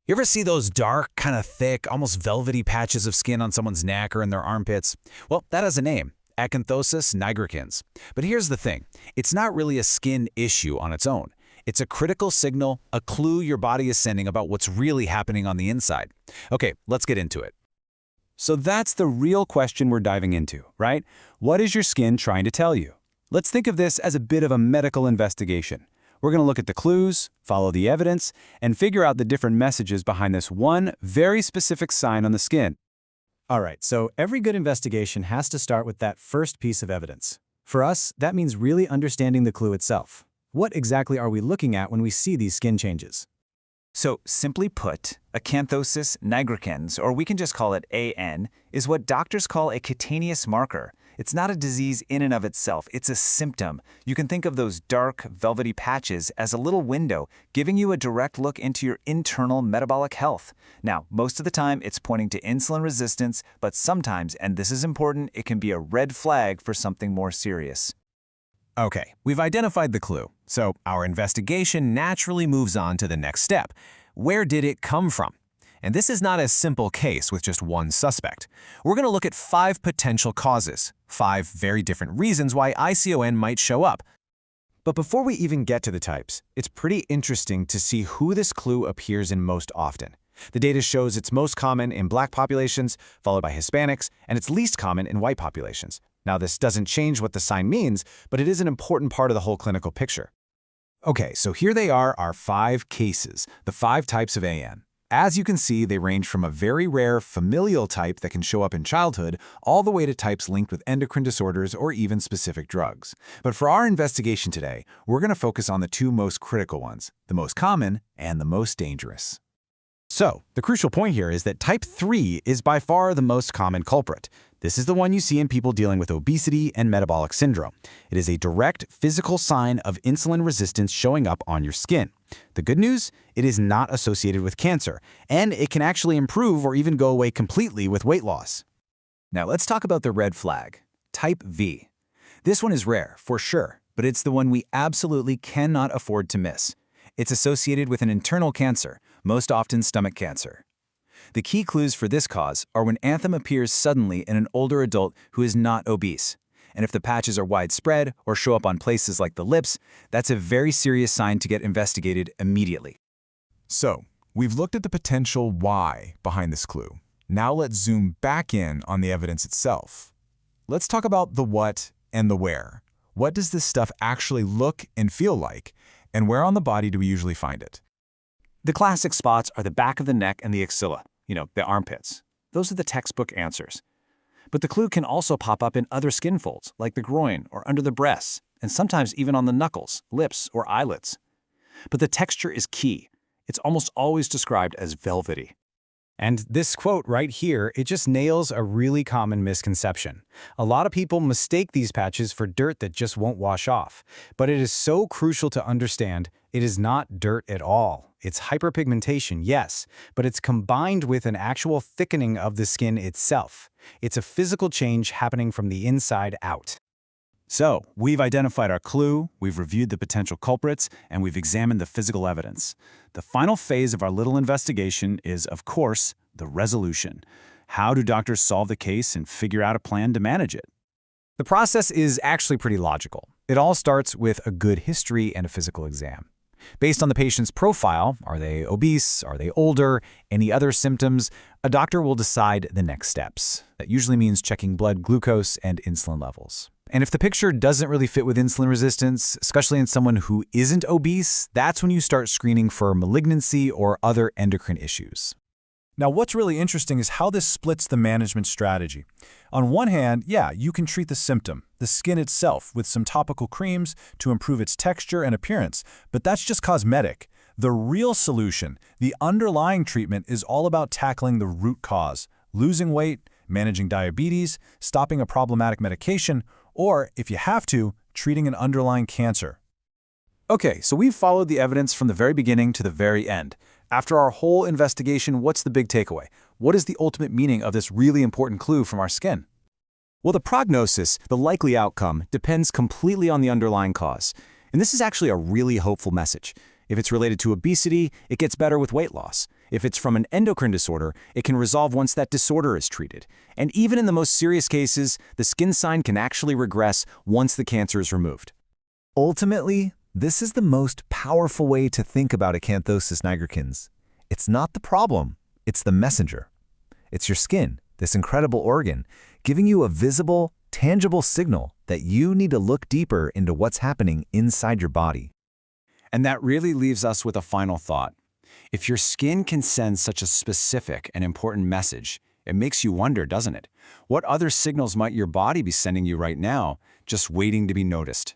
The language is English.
You ever see those dark, kind of thick, almost velvety patches of skin on someone's neck or in their armpits? Well, that has a name, Acanthosis Nigricans. But here's the thing, it's not really a skin issue on its own. It's a critical signal, a clue your body is sending about what's really happening on the inside. Okay, let's get into it. So that's the real question we're diving into, right? What is your skin trying to tell you? Let's think of this as a bit of a medical investigation. We're going to look at the clues, follow the evidence, and figure out the different messages behind this one very specific sign on the skin. All right, so every good investigation has to start with that first piece of evidence. For us, that means really understanding the clue itself. What exactly are we looking at when we see these skin changes? So, simply put, Acanthosis nigricans, or we can just call it AN, is what doctors call a cutaneous marker. It's not a disease in and of itself, it's a symptom. You can think of those dark, velvety patches as a little window, giving you a direct look into your internal metabolic health. Now, most of the time, it's pointing to insulin resistance, but sometimes, and this is important, it can be a red flag for something more serious. Okay, we've identified the clue, so our investigation naturally moves on to the next step. Where did it come from? And this is not a simple case with just one suspect. We're going to look at 5 potential causes, 5 very different reasons why ICON might show up. But before we even get to the types, it's pretty interesting to see who this clue appears in most often. The data shows it's most common in Black populations, followed by Hispanics, and it's least common in white populations. Now, this doesn't change what the sign means, but it is an important part of the whole clinical picture. Okay, so here they are, our 5 cases, the 5 types of AN. As you can see, they range from a very rare familial type that can show up in childhood all the way to types linked with endocrine disorders or even specific drugs. But for our investigation today, we're going to focus on the 2 most critical ones, the most common and the most dangerous. So, the crucial point here is that type 3 is by far the most common culprit. This is the one you see in people dealing with obesity and metabolic syndrome. It is a direct physical sign of insulin resistance showing up on your skin. The good news? It is not associated with cancer, and it can actually improve or even go away completely with weight loss. Now let's talk about the red flag, type V. This one is rare, for sure, but it's the one we absolutely cannot afford to miss. It's associated with an internal cancer, most often stomach cancer. The key clues for this cause are when anthem appears suddenly in an older adult who is not obese. And if the patches are widespread or show up on places like the lips, that's a very serious sign to get investigated immediately. So, we've looked at the potential why behind this clue. Now let's zoom back in on the evidence itself. Let's talk about the what and the where. What does this stuff actually look and feel like? And where on the body do we usually find it? The classic spots are the back of the neck and the axilla, the armpits. Those are the textbook answers. But the clue can also pop up in other skin folds, like the groin or under the breasts, and sometimes even on the knuckles, lips, or eyelids. But the texture is key. It's almost always described as velvety. And this quote right here, it just nails a really common misconception. A lot of people mistake these patches for dirt that just won't wash off. But it is so crucial to understand it is not dirt at all. It's hyperpigmentation, yes, but it's combined with an actual thickening of the skin itself. It's a physical change happening from the inside out. So, we've identified our clue, we've reviewed the potential culprits, and we've examined the physical evidence. The final phase of our little investigation is, of course, the resolution. How do doctors solve the case and figure out a plan to manage it? The process is actually pretty logical. It all starts with a good history and a physical exam. Based on the patient's profile, are they obese, are they older, any other symptoms, a doctor will decide the next steps. That usually means checking blood glucose and insulin levels. And if the picture doesn't really fit with insulin resistance, especially in someone who isn't obese, that's when you start screening for malignancy or other endocrine issues. Now, what's really interesting is how this splits the management strategy. On one hand, yeah, you can treat the symptom, the skin itself, with some topical creams to improve its texture and appearance, but that's just cosmetic. The real solution, the underlying treatment, is all about tackling the root cause, losing weight, managing diabetes, stopping a problematic medication, or, if you have to, treating an underlying cancer. Okay, so we've followed the evidence from the very beginning to the very end. After our whole investigation, what's the big takeaway? What is the ultimate meaning of this really important clue from our skin? Well, the prognosis, the likely outcome, depends completely on the underlying cause. And this is actually a really hopeful message. If it's related to obesity, it gets better with weight loss. If it's from an endocrine disorder, it can resolve once that disorder is treated. And even in the most serious cases, the skin sign can actually regress once the cancer is removed. Ultimately, this is the most powerful way to think about Acanthosis nigricans. It's not the problem, it's the messenger. It's your skin, this incredible organ, giving you a visible, tangible signal that you need to look deeper into what's happening inside your body. And that really leaves us with a final thought. If your skin can send such a specific and important message, it makes you wonder, doesn't it? What other signals might your body be sending you right now, just waiting to be noticed?